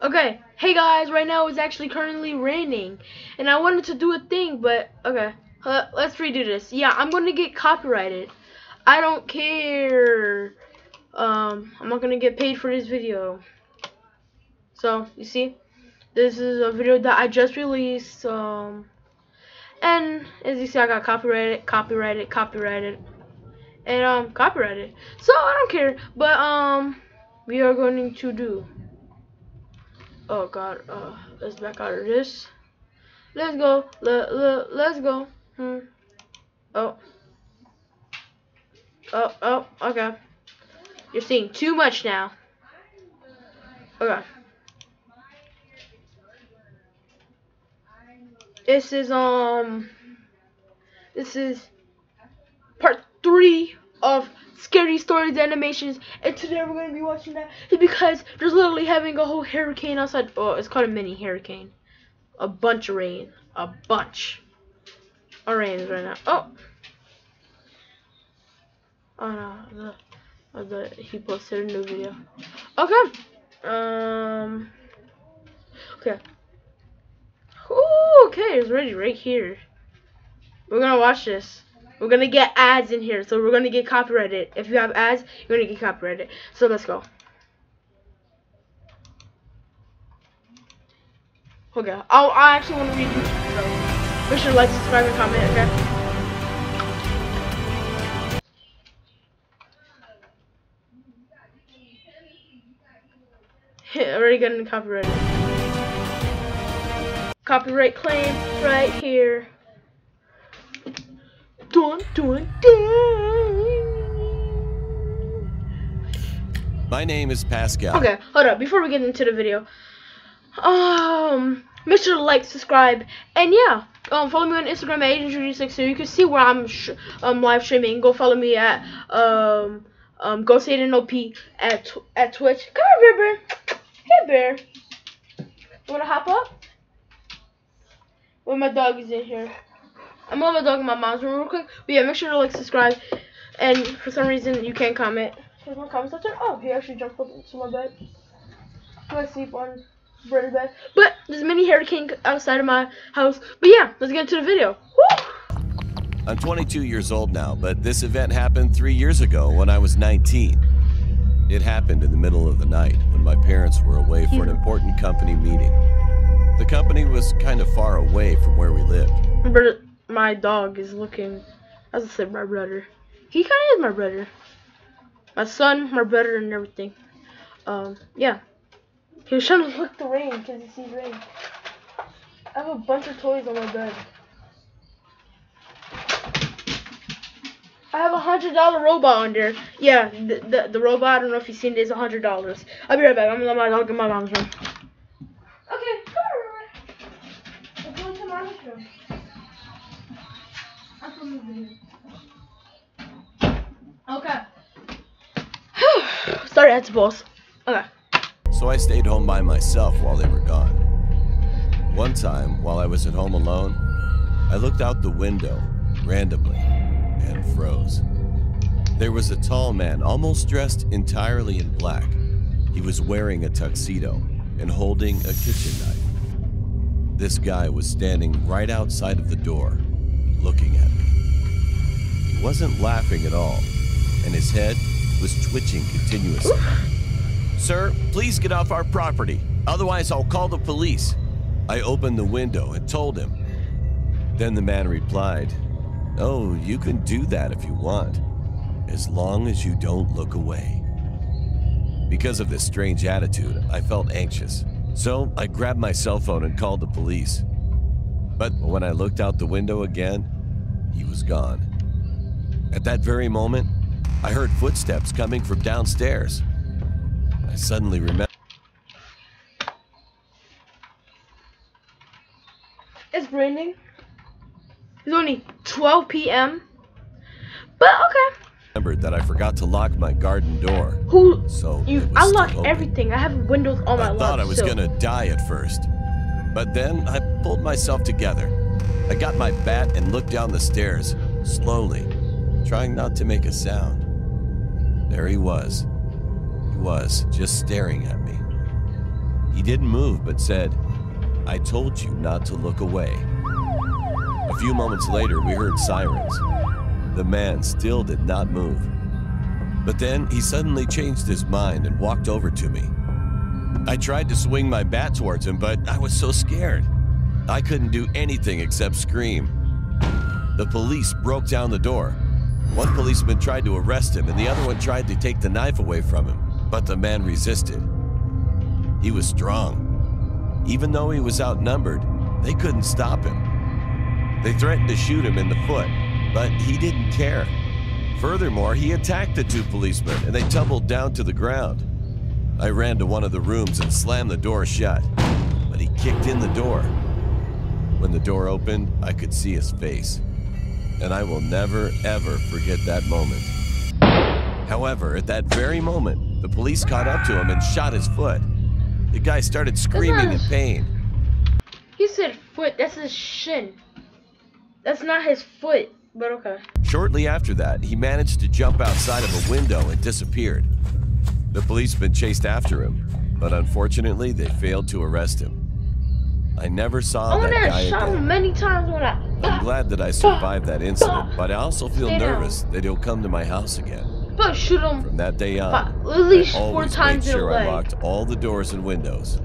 Okay, hey guys, right now it's actually currently raining, and I wanted to do a thing, but okay, let's redo this. Yeah, I'm gonna get copyrighted. I don't care. I'm not gonna get paid for this video. So, you see, this is a video that I just released, and as you see, I got copyrighted, and copyrighted. So, I don't care, but we are going to do. Oh god, let's back out of this. Let's go. Let's go. Oh. Oh. Okay. You're seeing too much now. Okay. This is This is part 3 of Scary Stories animations, and today we're gonna be watching that because there's literally having a whole hurricane outside. Oh, it's called a mini hurricane. A bunch of rain. A bunch of rain right now. Oh no, he posted a new video. Okay. Okay. Ooh, okay, it's ready right here. We're gonna watch this. We're gonna get ads in here, so we're gonna get copyrighted. If you have ads, you're gonna get copyrighted. So let's go. Okay, I actually want to read you. So make sure to like, subscribe, and comment. Okay. Already getting copyrighted. Copyright claim right here. Dun. My name is Pascal. Okay, hold up. Before we get into the video, make sure to like, subscribe, and yeah, follow me on Instagram at Agent36 so you can see where I'm live streaming. Go follow me at Go Say It OP at Twitch. Come here, Bear. Hey, Bear. You wanna hop up? Well, my dog is in here. I'm on my dog in my mom's room real quick. But yeah, make sure to like, subscribe, and for some reason you can't comment. Here's my comment section. Oh, he actually jumped up into my bed. I sleep on bread bed. But there's a mini hurricane outside of my house. But yeah, let's get into the video. Woo! I'm 22 years old now, but this event happened 3 years ago when I was 19. It happened in the middle of the night when my parents were away for an important company meeting. The company was kind of far away from where we lived. My dog is looking, as I said, my brother. He kind of is my brother. My son, my brother, and everything. Yeah. He was trying to look the rain because he sees rain. I have a bunch of toys on my bed. I have $100 robot on there. Yeah, the robot, I don't know if you've seen it, is $100. I'll be right back. I'm gonna let my dog in my mom's room. Okay, come on, Robert. Let's go to mom's room. I'm from the video. Okay. Sorry, I had to pause. Okay. So I stayed home by myself while they were gone. One time, while I was at home alone, I looked out the window randomly and froze. There was a tall man, almost dressed entirely in black. He was wearing a tuxedo and holding a kitchen knife. This guy was standing right outside of the door, looking at me. He wasn't laughing at all, and his head was twitching continuously. "Sir, please get off our property, otherwise I'll call the police." I opened the window and told him. Then the man replied, "Oh, you can do that if you want, as long as you don't look away." Because of this strange attitude, I felt anxious, so I grabbed my cell phone and called the police. But when I looked out the window again, he was gone. At that very moment, I heard footsteps coming from downstairs. I suddenly remembered. It's raining. It's only 12 p.m. But okay. Remembered that I forgot to lock my garden door. I lock everything. I have windows on my lock. I thought I was gonna die at first. But then I pulled myself together. I got my bat and looked down the stairs, slowly, trying not to make a sound. There he was. He was just staring at me. He didn't move, but said, "I told you not to look away." A few moments later, we heard sirens. The man still did not move. But then he suddenly changed his mind and walked over to me. I tried to swing my bat towards him, but I was so scared. I couldn't do anything except scream. The police broke down the door. One policeman tried to arrest him, and the other one tried to take the knife away from him, but the man resisted. He was strong. Even though he was outnumbered, they couldn't stop him. They threatened to shoot him in the foot, but he didn't care. Furthermore, he attacked the two policemen, and they tumbled down to the ground. I ran to one of the rooms and slammed the door shut, but he kicked in the door. When the door opened, I could see his face, and I will never, ever forget that moment. However, at that very moment, the police caught up to him and shot his foot. The guy started screaming in pain. He said foot, that's his shin. That's not his foot, but okay. Shortly after that, he managed to jump outside of a window and disappeared. The policemen chased after him, but unfortunately, they failed to arrest him. I never saw that guy again. Shot him many times when I'm glad that I survived that incident, but I also feel nervous that he'll come to my house again. But shoot him. From that day on, at least I 4 always times made in a sure I leg. locked all the doors and windows.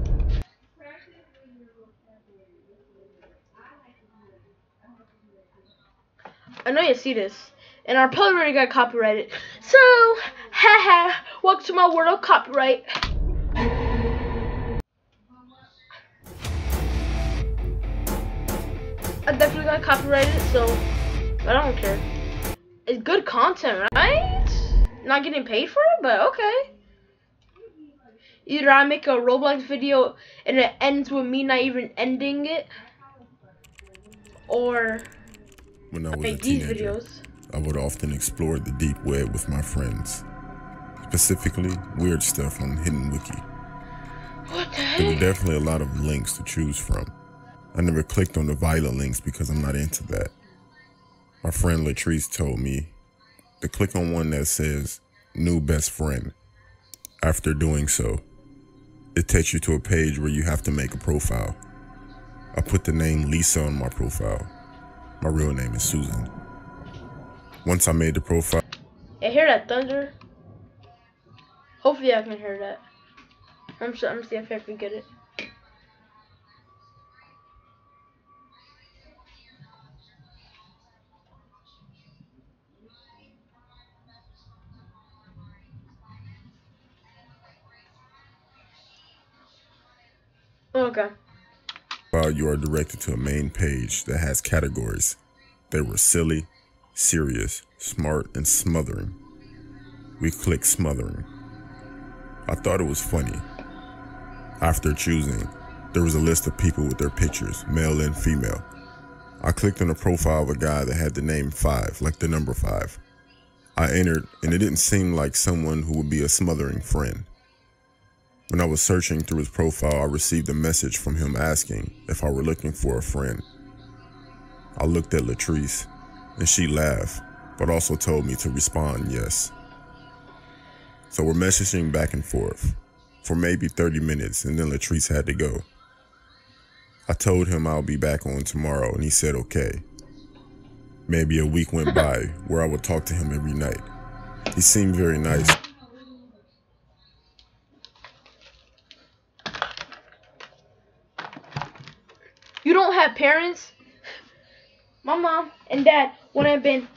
I know you see this, and our probably already got copyrighted. So, haha, welcome to my world of copyright. I definitely got copyrighted, so I don't care. It's good content, right? Not getting paid for it, but okay. Either I make a Roblox video and it ends with me not even ending it, or when I was a make these teenager, videos. I would often explore the deep web with my friends, specifically weird stuff on Hidden Wiki. What the There were heck? definitely a lot of links to choose from. I never clicked on the violent links because I'm not into that. My friend Latrice told me to click on one that says new best friend. After doing so, it takes you to a page where you have to make a profile. I put the name Lisa on my profile. My real name is Susan. Once I made the profile, I hear that thunder. Hopefully I can hear that. I'm gonna see if I can get it. Okay. you are directed to a main page that has categories. They were silly, serious, smart, and smothering. We clicked smothering. I thought it was funny. After choosing, there was a list of people with their pictures, male and female. I clicked on the profile of a guy that had the name 5, like the number 5. I entered, and it didn't seem like someone who would be a smothering friend. When I was searching through his profile, I received a message from him asking if I were looking for a friend. I looked at Latrice, and she laughed, but also told me to respond yes. So we're messaging back and forth for maybe 30 minutes, and then Latrice had to go. I told him I'll be back on tomorrow, and he said okay. Maybe a week went by where I would talk to him every night. He seemed very nice. You don't have parents? My mom and dad would have been.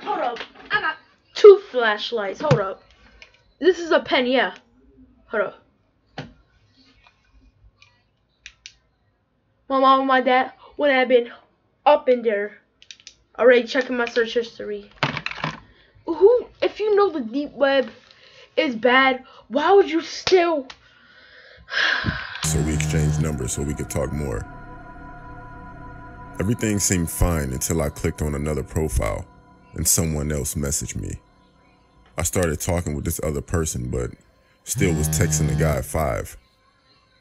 Hold up. I got 2 flashlights. Hold up. This is a pen, yeah. Hold up. My mom and my dad would have been up in there already checking my search history. Who, if you know the deep web is bad, why would you still? So we exchanged numbers so we could talk more. Everything seemed fine until I clicked on another profile and someone else messaged me. I started talking with this other person, but still was texting the guy 5,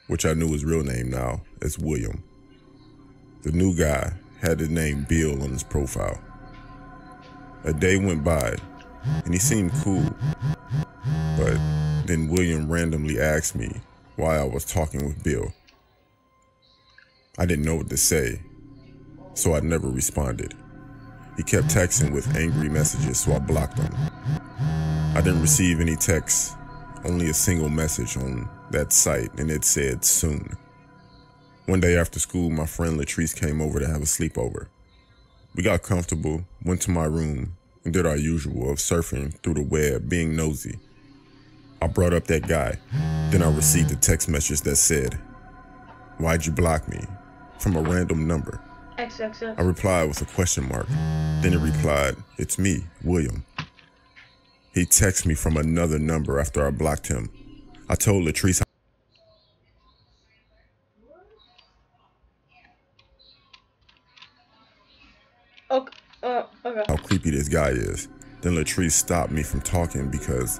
which I knew his real name now as William. The new guy had the name Bill on his profile. A day went by, and he seemed cool, but then William randomly asked me while I was talking with Bill. I didn't know what to say, so I never responded. He kept texting with angry messages, so I blocked him. I didn't receive any texts, only a single message on that site, and it said soon. One day after school, my friend Latrice came over to have a sleepover. We got comfortable, went to my room, and did our usual of surfing through the web, being nosy. I brought up that guy. Then I received a text message that said, "Why'd you block me?" from a random number. XXX. I replied with a question mark. Then it replied, "It's me, William." He texted me from another number after I blocked him. I told Latrice Okay. how creepy this guy is. Then Latrice stopped me from talking because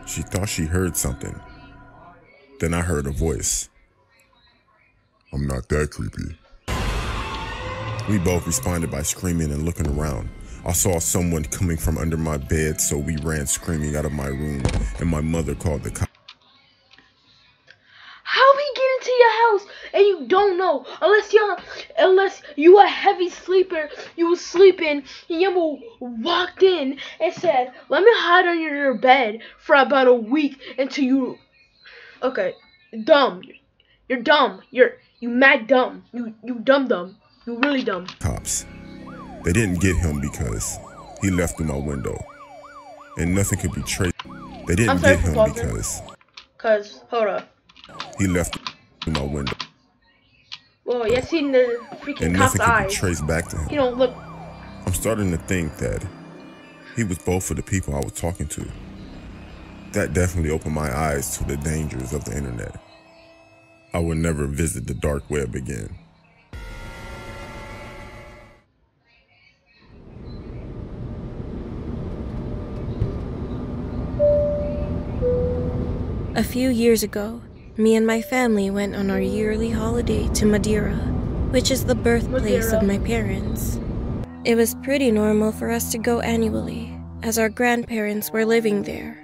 she thought she heard something. Then I heard a voice. "I'm not that creepy." We both responded by screaming and looking around. I saw someone coming from under my bed, so we ran screaming out of my room, and my mother called the cops. How he get into your house and you don't know? Unless you a heavy sleeper, you was sleeping, and you walked in and said, "Let me hide under your bed for about a week until you." Okay, dumb. You're dumb. You mad dumb. You dumb. You really dumb. Cops. They didn't get him because he left through my window, and nothing could be traced. They didn't get him because hold up. he left through my window. Well, you seen the freaking And cop's nothing could be eyes. traced back to him. You know, look. I'm starting to think that he was both of the people I was talking to. That definitely opened my eyes to the dangers of the internet. I would never visit the dark web again. A few years ago, me and my family went on our yearly holiday to Madeira, which is the birthplace of my parents. It was pretty normal for us to go annually, as our grandparents were living there.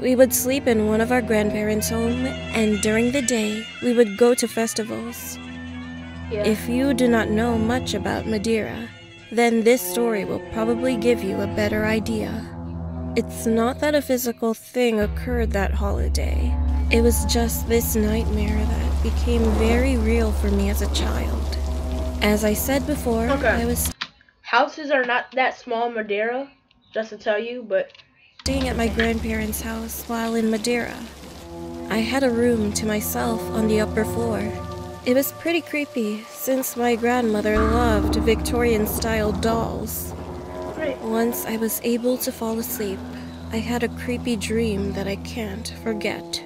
We would sleep in one of our grandparents' home, and during the day, we would go to festivals. Yeah. If you do not know much about Madeira, then this story will probably give you a better idea. It's not that a physical thing occurred that holiday. It was just this nightmare that became very real for me as a child. As I said before, I was Houses are not that small in Madeira, just to tell you, but staying at my grandparents' house while in Madeira. I had a room to myself on the upper floor. It was pretty creepy since my grandmother loved Victorian-style dolls. Once I was able to fall asleep, I had a creepy dream that I can't forget.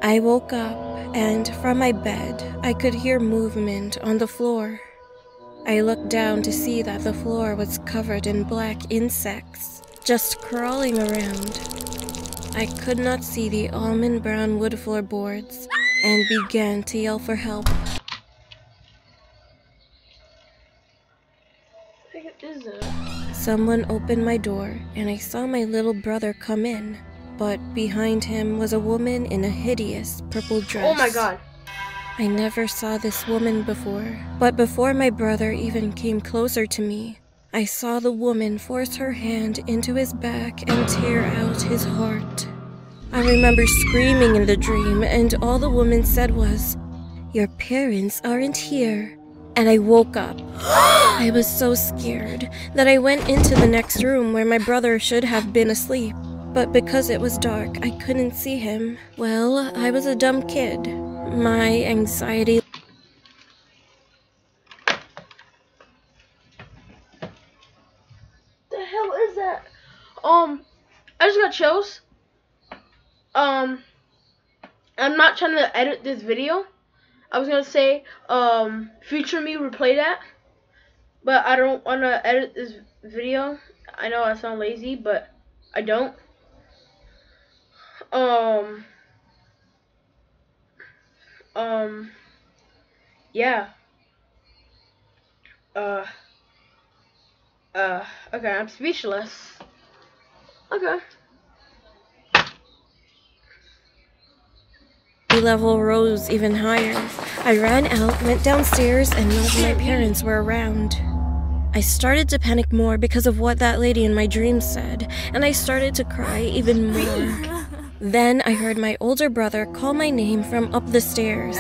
I woke up, and from my bed, I could hear movement on the floor. I looked down to see that the floor was covered in black insects, just crawling around. I could not see the almond brown wood floorboards, and began to yell for help. Someone opened my door, and I saw my little brother come in, but behind him was a woman in a hideous purple dress. Oh my god. I never saw this woman before, but before my brother even came closer to me, I saw the woman force her hand into his back and tear out his heart. I remember screaming in the dream, and all the woman said was, "Your parents aren't here." And I woke up. I was so scared that I went into the next room where my brother should have been asleep. But because it was dark, I couldn't see him. Well, I was a dumb kid. My anxiety... The hell is that? I just got chills. I'm not trying to edit this video. I was gonna say, future me replay that, but I don't wanna edit this video. I know I sound lazy, but I don't. Yeah. Okay, I'm speechless. Okay. anxiety level rose even higher. I ran out, went downstairs, and none of my parents were around. I started to panic more because of what that lady in my dreams said, and I started to cry even more. Then I heard my older brother call my name from up the stairs.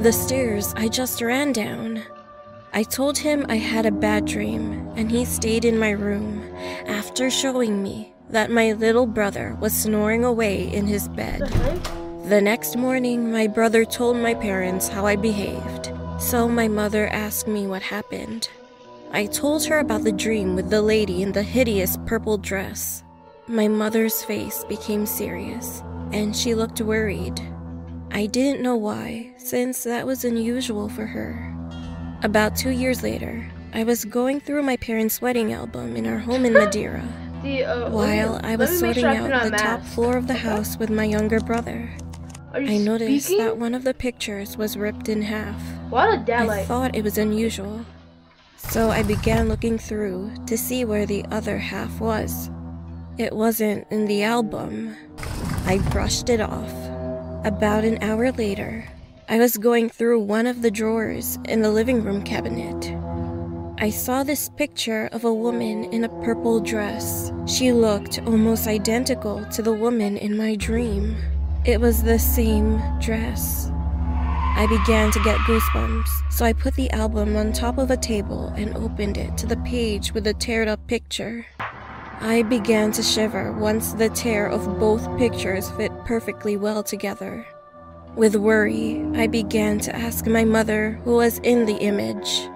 The stairs I just ran down. I told him I had a bad dream, and he stayed in my room after showing me that my little brother was snoring away in his bed. The next morning, my brother told my parents how I behaved, so my mother asked me what happened. I told her about the dream with the lady in the hideous purple dress. My mother's face became serious, and she looked worried. I didn't know why, since that was unusual for her. About 2 years later, I was going through my parents' wedding album in our home in Madeira, while I was sorting out the top floor of the house with my younger brother. I noticed that one of the pictures was ripped in half. I thought it was unusual, so I began looking through to see where the other half was. It wasn't in the album. I brushed it off. About an hour later, I was going through one of the drawers in the living room cabinet. I saw this picture of a woman in a purple dress. She looked almost identical to the woman in my dream. It was the same dress. I began to get goosebumps, so I put the album on top of a table and opened it to the page with the teared-up picture. I began to shiver once the tear of both pictures fit perfectly well together. With worry, I began to ask my mother who was in the image.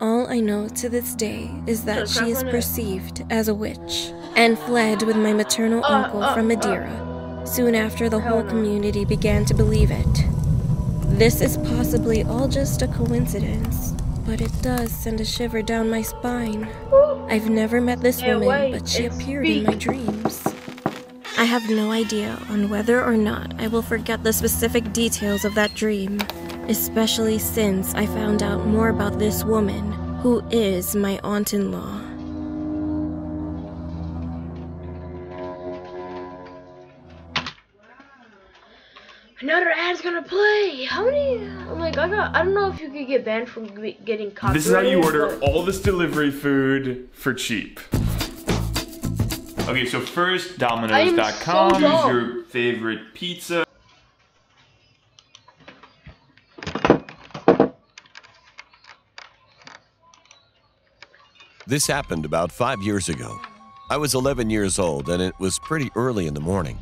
All I know to this day is that she is perceived as a witch and fled with my maternal uncle from Madeira. Soon after, the whole community began to believe it. This is possibly all just a coincidence, but it does send a shiver down my spine. I've never met this woman, but she appeared in my dreams. I have no idea on whether or not I will forget the specific details of that dream, especially since I found out more about this woman, who is my aunt-in-law. Another ad's gonna play. How many? I don't know if you could get banned from getting copyrighted. This is how you order all this delivery food for cheap. Okay, so first, Domino's.com, use your favorite pizza. This happened about 5 years ago. I was 11 years old, and it was pretty early in the morning.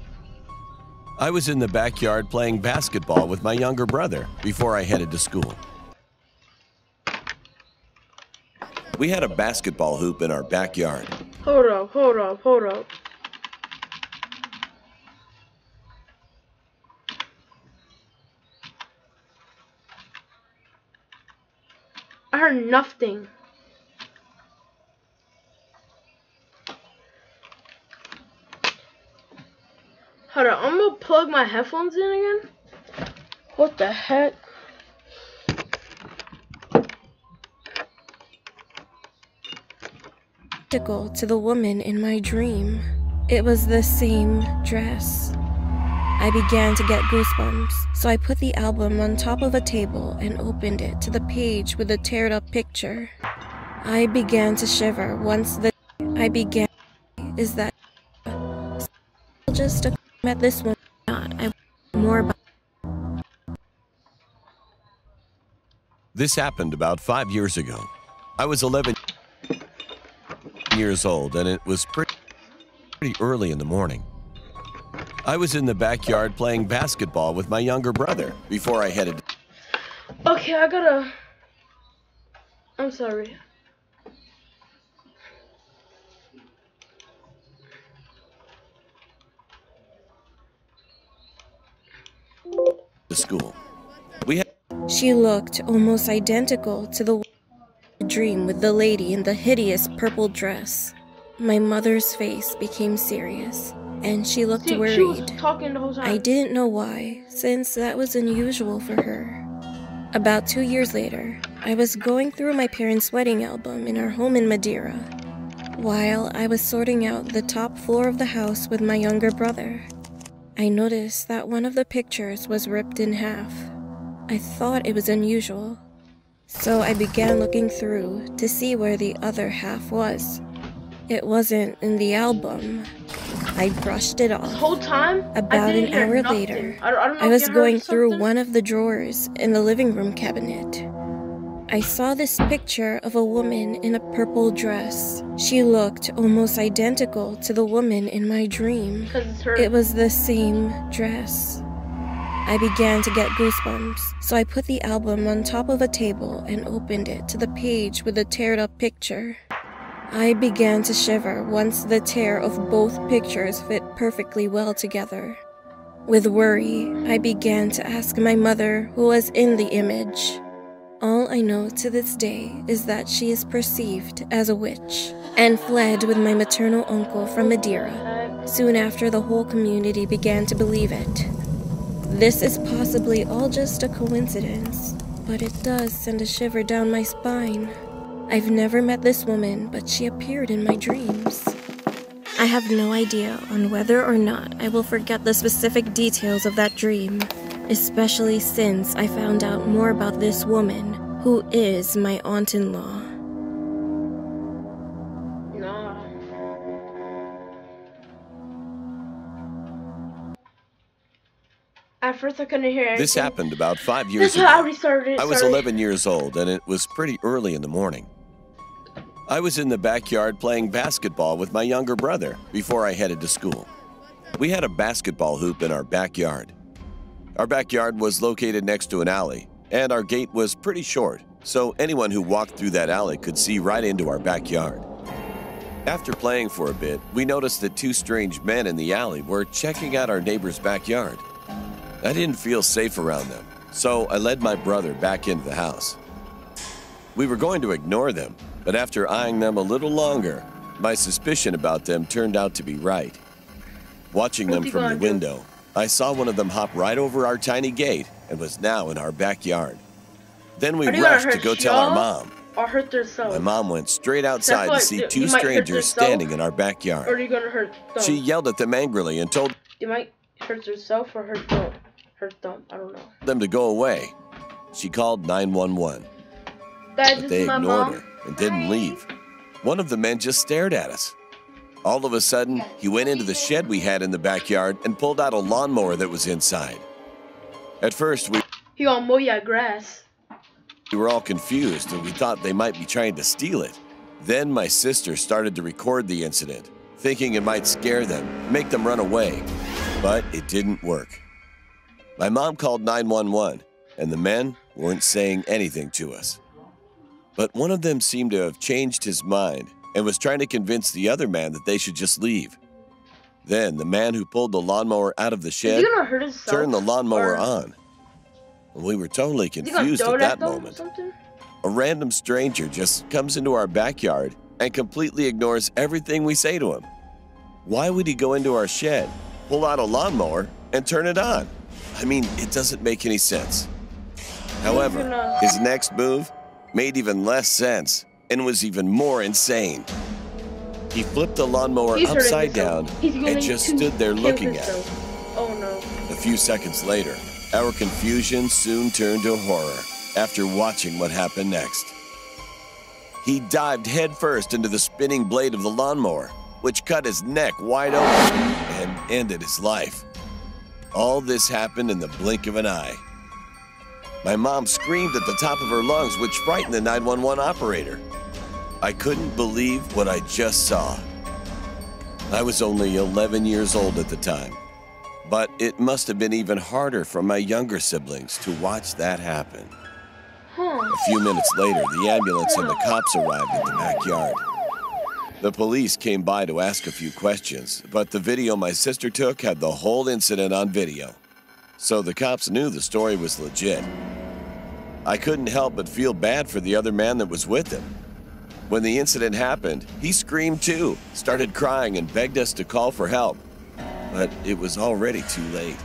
I was in the backyard playing basketball with my younger brother before I headed to school. We had a basketball hoop in our backyard. Hold up. I heard nothing. Hold on, I'm gonna plug my headphones in again. What the heck? To the woman in my dream. It was the same dress. I began to get goosebumps, so I put the album on top of a table and opened it to the page with the teared-up picture. I began to shiver once the is that just a met this one not I more about. This happened about 5 years ago. I was 11 years old, and it was pretty early in the morning. I was in the backyard playing basketball with my younger brother before I headed. Okay, I'm sorry. To school. She looked almost identical to the dream with the lady in the hideous purple dress. My mother's face became serious, and she looked worried. She was talking the whole time. I didn't know why, since that was unusual for her. About 2 years later, I was going through my parents' wedding album in our home in Madeira, while I was sorting out the top floor of the house with my younger brother. I noticed that one of the pictures was ripped in half. I thought it was unusual, so I began looking through to see where the other half was. It wasn't in the album. I brushed it off. This whole time, About an hour later, I was going through one of the drawers in the living room cabinet. I saw this picture of a woman in a purple dress. She looked almost identical to the woman in my dream. It was the same dress. I began to get goosebumps, so I put the album on top of a table and opened it to the page with the teared up picture. I began to shiver once the tear of both pictures fit perfectly well together. With worry, I began to ask my mother who was in the image. All I know to this day is that she is perceived as a witch and fled with my maternal uncle from Madeira. Soon after, the whole community began to believe it. This is possibly all just a coincidence, but it does send a shiver down my spine. I've never met this woman, but she appeared in my dreams. I have no idea on whether or not I will forget the specific details of that dream, especially since I found out more about this woman, who is my aunt-in-law. No. At first I couldn't hear anything. This happened about 5 years This is ago. how we started. I was 11 years old, and it was pretty early in the morning. I was in the backyard playing basketball with my younger brother before I headed to school. We had a basketball hoop in our backyard. Our backyard was located next to an alley, and our gate was pretty short, so anyone who walked through that alley could see right into our backyard. After playing for a bit, we noticed that two strange men in the alley were checking out our neighbor's backyard. I didn't feel safe around them, so I led my brother back into the house. We were going to ignore them, but after eyeing them a little longer, my suspicion about them turned out to be right. Watching them from the window, I saw one of them hop right over our tiny gate and was now in our backyard. Then we rushed to go tell our mom. Or hurt themselves. My mom went straight outside to see two strangers standing in our backyard. Or are you gonna hurt them? She yelled at them angrily and told You might hurt yourself or hurt them. I don't know. them to go away. She called 911. Guys, But they ignored her and didn't leave. One of the men just stared at us. All of a sudden, he went into the shed we had in the backyard and pulled out a lawnmower that was inside. At first, He gonna mow your grass. we were all confused and we thought they might be trying to steal it. Then my sister started to record the incident, thinking it might scare them, make them run away. But it didn't work. My mom called 911, and the men weren't saying anything to us. But one of them seemed to have changed his mind and was trying to convince the other man that they should just leave. Then the man who pulled the lawnmower out of the shed Is he gonna hurt himself? turned the lawnmower Or on. We were totally is he gonna confused throw at it that them or moment. something? A random stranger just comes into our backyard and completely ignores everything we say to him. Why would he go into our shed, pull out a lawnmower, and turn it on? I mean, it doesn't make any sense. However, his next move made even less sense and was even more insane. He flipped the lawnmower He's hurting upside himself. down He's going and just to stood there kill looking at it. himself. Oh no. A few seconds later, our confusion soon turned to horror after watching what happened next. He dived headfirst into the spinning blade of the lawnmower, which cut his neck wide open and ended his life. All this happened in the blink of an eye. My mom screamed at the top of her lungs, which frightened the 911 operator. I couldn't believe what I just saw. I was only 11 years old at the time, but it must have been even harder for my younger siblings to watch that happen. A few minutes later, the ambulance and the cops arrived at the backyard. The police came by to ask a few questions, but the video my sister took had the whole incident on video. So the cops knew the story was legit. I couldn't help but feel bad for the other man that was with him. When the incident happened, he screamed too, started crying and begged us to call for help. But it was already too late.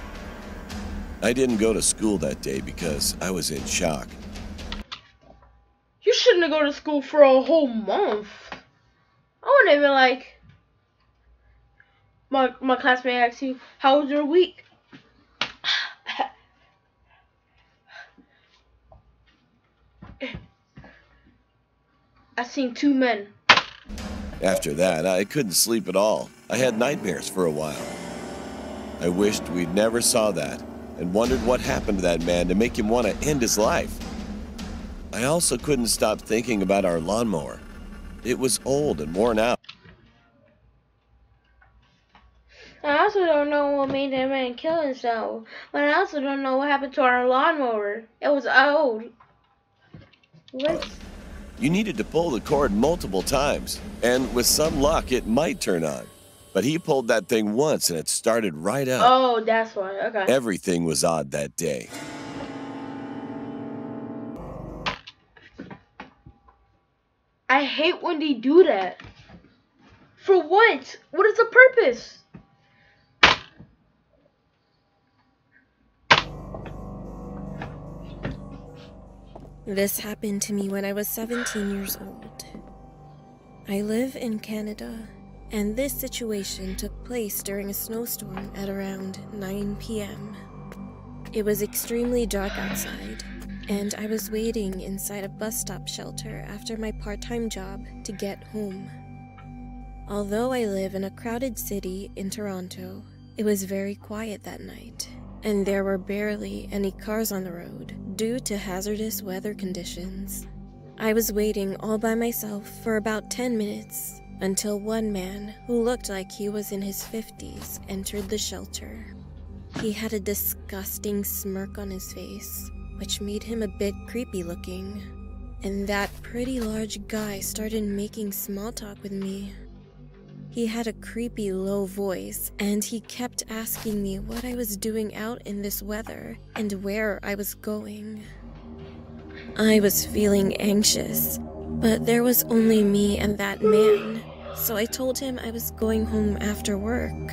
I didn't go to school that day because I was in shock. You shouldn't have gone to school for a whole month. I wouldn't even like. My classmate asked you, "How was your week?" I seen 2 men. After that, I couldn't sleep at all. I had nightmares for a while. I wished we'd never saw that and wondered what happened to that man to make him want to end his life. I also couldn't stop thinking about our lawnmower. It was old and worn out. I also don't know what made that man kill himself. But I also don't know what happened to our lawnmower. It was old. What? You needed to pull the cord multiple times, and with some luck, it might turn on. But he pulled that thing once, and it started right up. Oh, that's why. Okay. Everything was odd that day. I hate when they do that. For what? What is the purpose? This happened to me when I was 17 years old. I live in Canada, and this situation took place during a snowstorm at around 9 p.m. It was extremely dark outside, and I was waiting inside a bus stop shelter after my part-time job to get home. Although I live in a crowded city in Toronto, it was very quiet that night, and there were barely any cars on the road due to hazardous weather conditions. I was waiting all by myself for about 10 minutes until one man who looked like he was in his 50s entered the shelter. He had a disgusting smirk on his face, which made him a bit creepy looking, and that pretty large guy started making small talk with me. He had a creepy low voice, and he kept asking me what I was doing out in this weather and where I was going. I was feeling anxious, but there was only me and that man, so I told him I was going home after work.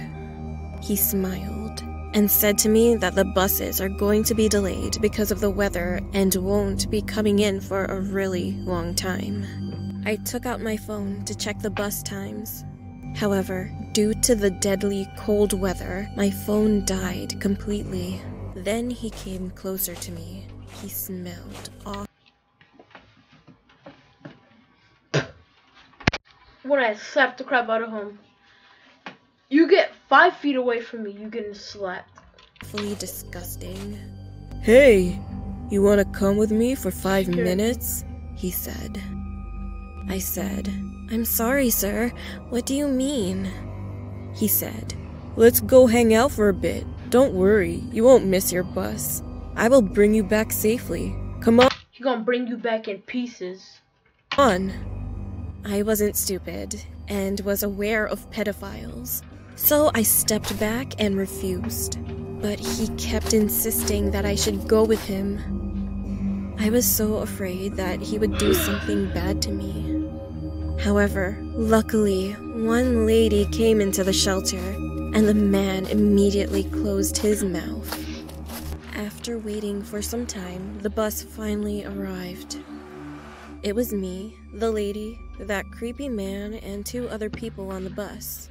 He smiled and said to me that the buses are going to be delayed because of the weather and won't be coming in for a really long time. I took out my phone to check the bus times. However, due to the deadly cold weather, my phone died completely. Then he came closer to me. He smelled awful. When I slapped the crap out of him. You get 5 feet away from me, you getting slapped. Awfully disgusting. Hey, you wanna come with me for 5 minutes? He said. I said, I'm sorry, sir. What do you mean? He said, let's go hang out for a bit. Don't worry, you won't miss your bus. I will bring you back safely. Come on. He gonna bring you back in pieces. On. I wasn't stupid and was aware of pedophiles, so I stepped back and refused. But he kept insisting that I should go with him. I was so afraid that he would do something bad to me. However, luckily, one lady came into the shelter, and the man immediately closed his mouth. After waiting for some time, the bus finally arrived. It was me, the lady, that creepy man, and 2 other people on the bus.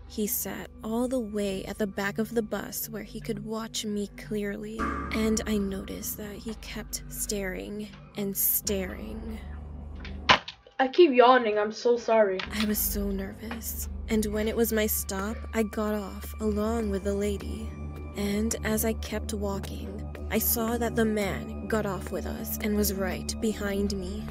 He sat all the way at the back of the bus where he could watch me clearly, and I noticed that he kept staring and staring. I keep yawning, I'm so sorry. I was so nervous, and when it was my stop, I got off along with the lady. And as I kept walking, I saw that the man got off with us and was right behind me.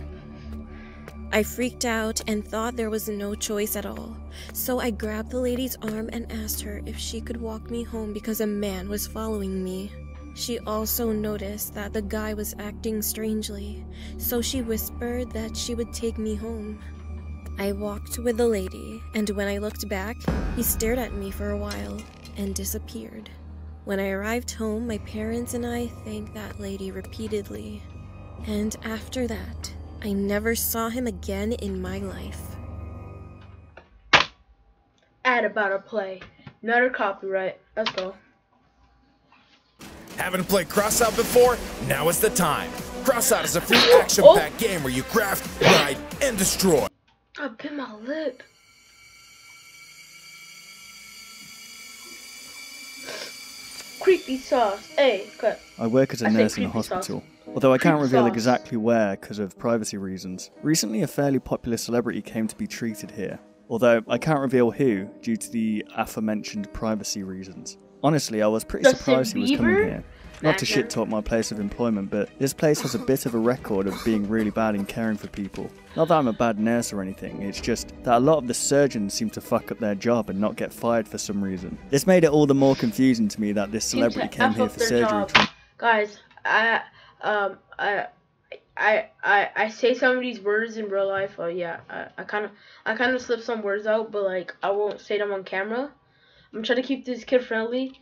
I freaked out and thought there was no choice at all, so I grabbed the lady's arm and asked her if she could walk me home because a man was following me. She also noticed that the guy was acting strangely, so she whispered that she would take me home. I walked with the lady, and when I looked back, he stared at me for a while and disappeared. When I arrived home, my parents and I thanked that lady repeatedly, and after that, I never saw him again in my life. Ad about a play. Another copyright. Let's go. Haven't played Crossout before? Now is the time. Crossout is a free action-packed game where you craft, ride, and destroy. I bit my lip. Creepy sauce. Hey, cut. I work as a nurse in a hospital. although I can't reveal sauce. exactly where because of privacy reasons. Recently, a fairly popular celebrity came to be treated here, although I can't reveal who due to the aforementioned privacy reasons. Honestly, I was pretty Justin surprised he was coming Bieber? here. Not to shit talk my place of employment, but this place has a bit of a record of being really bad in caring for people. Not that I'm a bad nurse or anything, it's just that a lot of the surgeons seem to fuck up their job and not get fired for some reason. This made it all the more confusing to me that this celebrity came here for surgery. Guys, I say some of these words in real life. Yeah, I kind of slip some words out, but like I won't say them on camera. I'm trying to keep this kid friendly.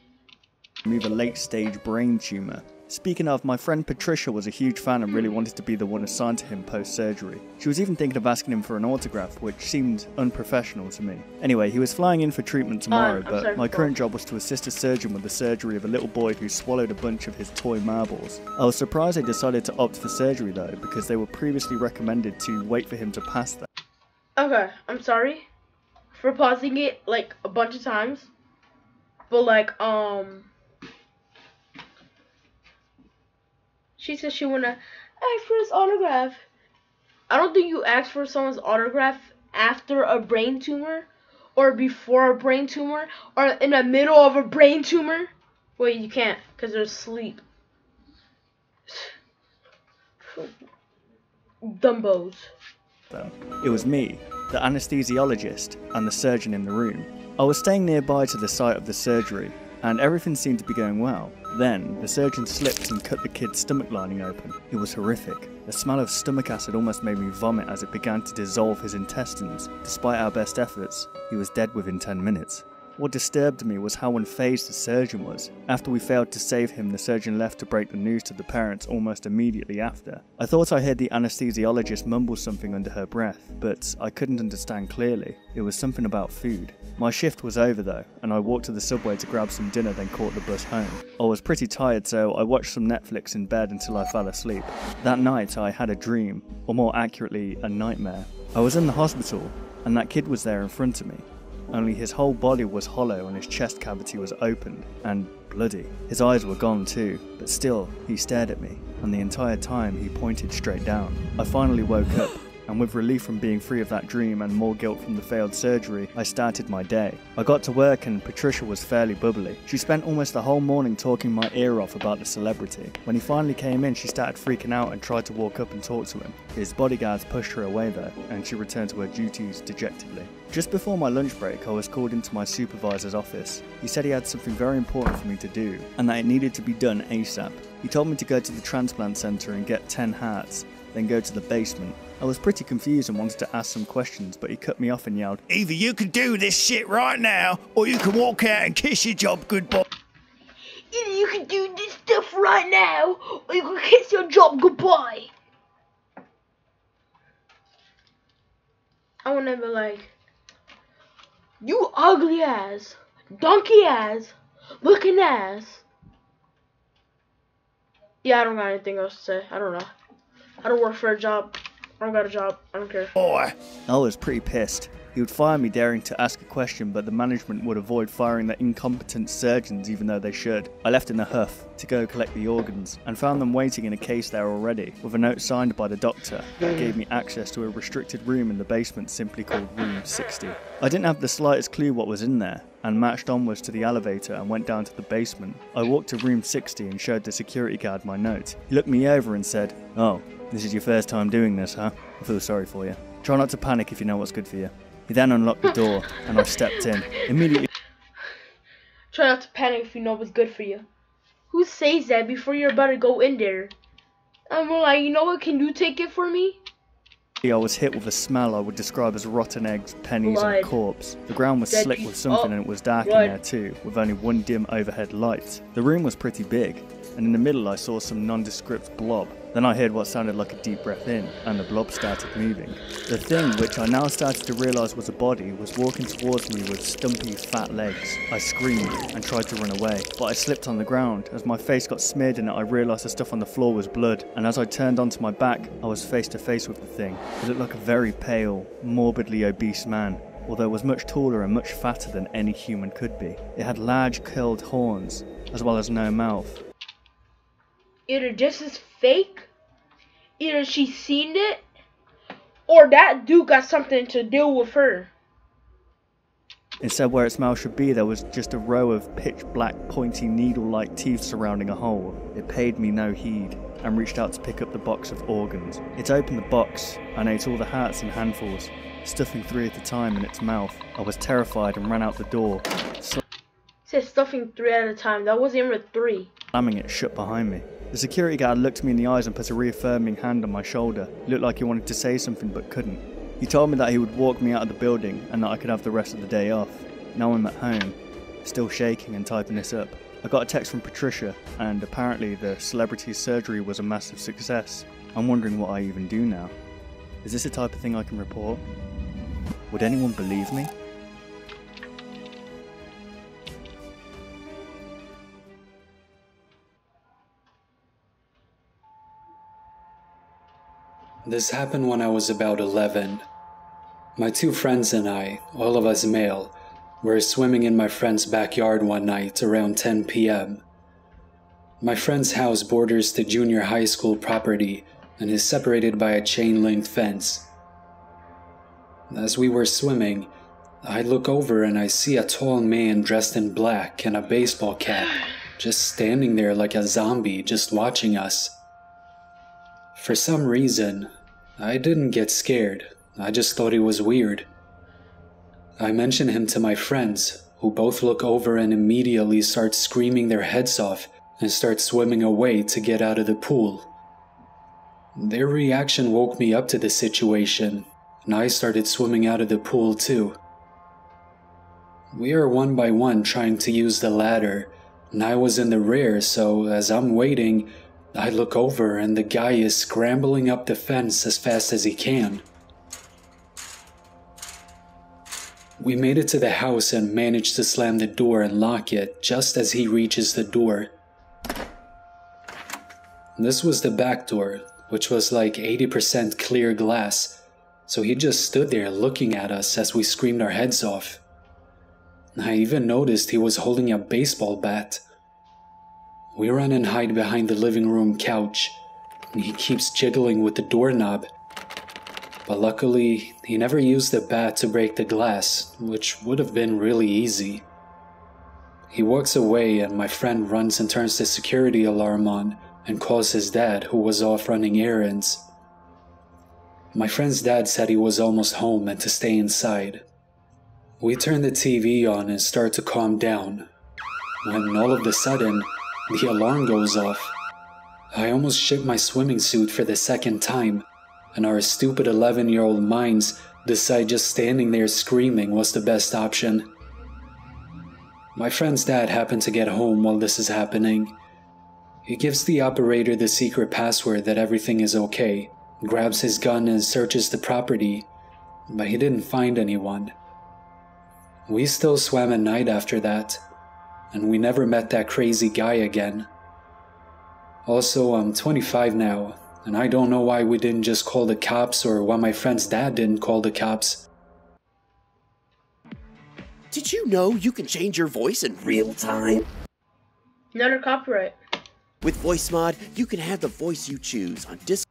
Remove a late-stage brain tumour. Speaking of, my friend Patricia was a huge fan and really wanted to be the one assigned to him post-surgery. She was even thinking of asking him for an autograph, which seemed unprofessional to me. Anyway, he was flying in for treatment tomorrow, but my current job was to assist a surgeon with the surgery of a little boy who swallowed a bunch of his toy marbles. I was surprised they decided to opt for surgery though, because they were previously recommended to wait for him to pass that. Okay, I'm sorry for pausing it like a bunch of times, but like she said she wanna ask for his autograph. I don't think you ask for someone's autograph after a brain tumor, or before a brain tumor, or in the middle of a brain tumor. Wait, you can't, because they're asleep. Dumbos. It was me, the anesthesiologist, and the surgeon in the room. I was staying nearby to the site of the surgery, and everything seemed to be going well. Then, the surgeon slipped and cut the kid's stomach lining open. It was horrific. The smell of stomach acid almost made me vomit as it began to dissolve his intestines. Despite our best efforts, he was dead within 10 minutes. What disturbed me was how unfazed the surgeon was. After we failed to save him, the surgeon left to break the news to the parents almost immediately after. I thought I heard the anesthesiologist mumble something under her breath, but I couldn't understand clearly. It was something about food. My shift was over though, and I walked to the subway to grab some dinner, then caught the bus home. I was pretty tired, so I watched some Netflix in bed until I fell asleep. That night I had a dream, or more accurately, a nightmare. I was in the hospital, and that kid was there in front of me. Only his whole body was hollow and his chest cavity was opened and bloody. His eyes were gone too, but still, he stared at me, and the entire time he pointed straight down. I finally woke up, and with relief from being free of that dream and more guilt from the failed surgery, I started my day. I got to work and Patricia was fairly bubbly. She spent almost the whole morning talking my ear off about the celebrity. When he finally came in, she started freaking out and tried to walk up and talk to him. His bodyguards pushed her away though, and she returned to her duties dejectedly. Just before my lunch break, I was called into my supervisor's office. He said he had something very important for me to do, and that it needed to be done ASAP. He told me to go to the transplant center and get 10 hearts, then go to the basement. I was pretty confused and wanted to ask some questions, but he cut me off and yelled, "Either you can do this shit right now, or you can walk out and kiss your job goodbye." Either you can do this stuff right now, or you can kiss your job goodbye. I wanna be like, you ugly ass, donkey ass, looking ass. Yeah, I don't got anything else to say. I don't know. I don't work for a job. I don't got a job. I don't care. Boy. I was pretty pissed. He would fire me daring to ask a question, but the management would avoid firing the incompetent surgeons even though they should. I left in a huff to go collect the organs, and found them waiting in a case there already, with a note signed by the doctor that gave me access to a restricted room in the basement simply called Room 60. I didn't have the slightest clue what was in there, and marched onwards to the elevator and went down to the basement. I walked to Room 60 and showed the security guard my note. He looked me over and said, "Oh, this is your first time doing this, huh? I feel sorry for you. Try not to panic if you know what's good for you." He then unlocked the door, and I stepped in. Immediately, try not to panic if you know what's good for you. Who says that before you're about to go in there? I'm like, you know what, can you take it for me? I was hit with a smell I would describe as rotten eggs, pennies, Blood. and a corpse. The ground was Dead slick with something and it was dark blood. in there too, with only one dim overhead light. The room was pretty big, and in the middle I saw some nondescript blob. Then I heard what sounded like a deep breath in, and the blob started moving. The thing, which I now started to realise was a body, was walking towards me with stumpy, fat legs. I screamed and tried to run away, but I slipped on the ground. As my face got smeared in it, I realised the stuff on the floor was blood, and as I turned onto my back, I was face to face with the thing. It looked like a very pale, morbidly obese man, although it was much taller and much fatter than any human could be. It had large curled horns, as well as no mouth. either this is fake, either she's seen it, or that dude got something to do with her. Instead, where its mouth should be, there was just a row of pitch-black, pointy, needle-like teeth surrounding a hole. It paid me no heed, and reached out to pick up the box of organs. It opened the box, and ate all the hearts in handfuls, stuffing 3 at a time in its mouth. I was terrified and ran out the door, It said stuffing 3 at a time. That wasn't even 3. slamming it shut behind me. The security guard looked me in the eyes and put a reaffirming hand on my shoulder. It looked like he wanted to say something but couldn't. He told me that he would walk me out of the building and that I could have the rest of the day off. Now I'm at home, still shaking and typing this up. I got a text from Patricia, and apparently the celebrity's surgery was a massive success. I'm wondering what I even do now. Is this the type of thing I can report? Would anyone believe me? This happened when I was about 11. My 2 friends and I, all of us male, were swimming in my friend's backyard one night around 10 p.m. My friend's house borders the junior high school property and is separated by a chain-link fence. As we were swimming, I look over and I see a tall man dressed in black and a baseball cap, just standing there like a zombie, just watching us. For some reason, I didn't get scared. I just thought it was weird. I mention him to my friends, who both look over and immediately start screaming their heads off and start swimming away to get out of the pool. Their reaction woke me up to the situation, and I started swimming out of the pool too. We are one by one trying to use the ladder, and I was in the rear, so as I'm waiting, I look over and the guy is scrambling up the fence as fast as he can. We made it to the house and managed to slam the door and lock it just as he reaches the door. This was the back door, which was like 80% clear glass, so he just stood there looking at us as we screamed our heads off. I even noticed he was holding a baseball bat. We run and hide behind the living room couch, and he keeps jiggling with the doorknob. But luckily, he never used the bat to break the glass, which would have been really easy. He walks away and my friend runs and turns the security alarm on and calls his dad, who was off running errands. My friend's dad said he was almost home and to stay inside. We turn the TV on and start to calm down, when all of a sudden, the alarm goes off. I almost shit my swimming suit for the 2nd time, and our stupid 11-year-old minds decide just standing there screaming was the best option. My friend's dad happened to get home while this is happening. He gives the operator the secret password that everything is okay, grabs his gun and searches the property, but he didn't find anyone. We still swam at night after that, and we never met that crazy guy again. Also, I'm 25 now, and I don't know why we didn't just call the cops or why my friend's dad didn't call the cops. Did you know you can change your voice in real time? Another copyright. With VoiceMod, you can have the voice you choose on Discord.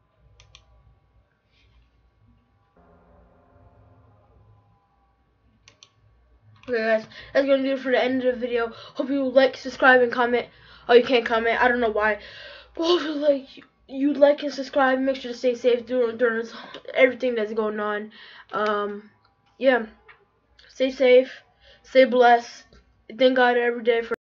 Okay guys, that's gonna do it for the end of the video. Hope you like, subscribe, and comment. Oh, you can't comment, I don't know why. But hopefully you like and subscribe. Make sure to stay safe during everything that's going on. Yeah. Stay safe, stay blessed. Thank God every day for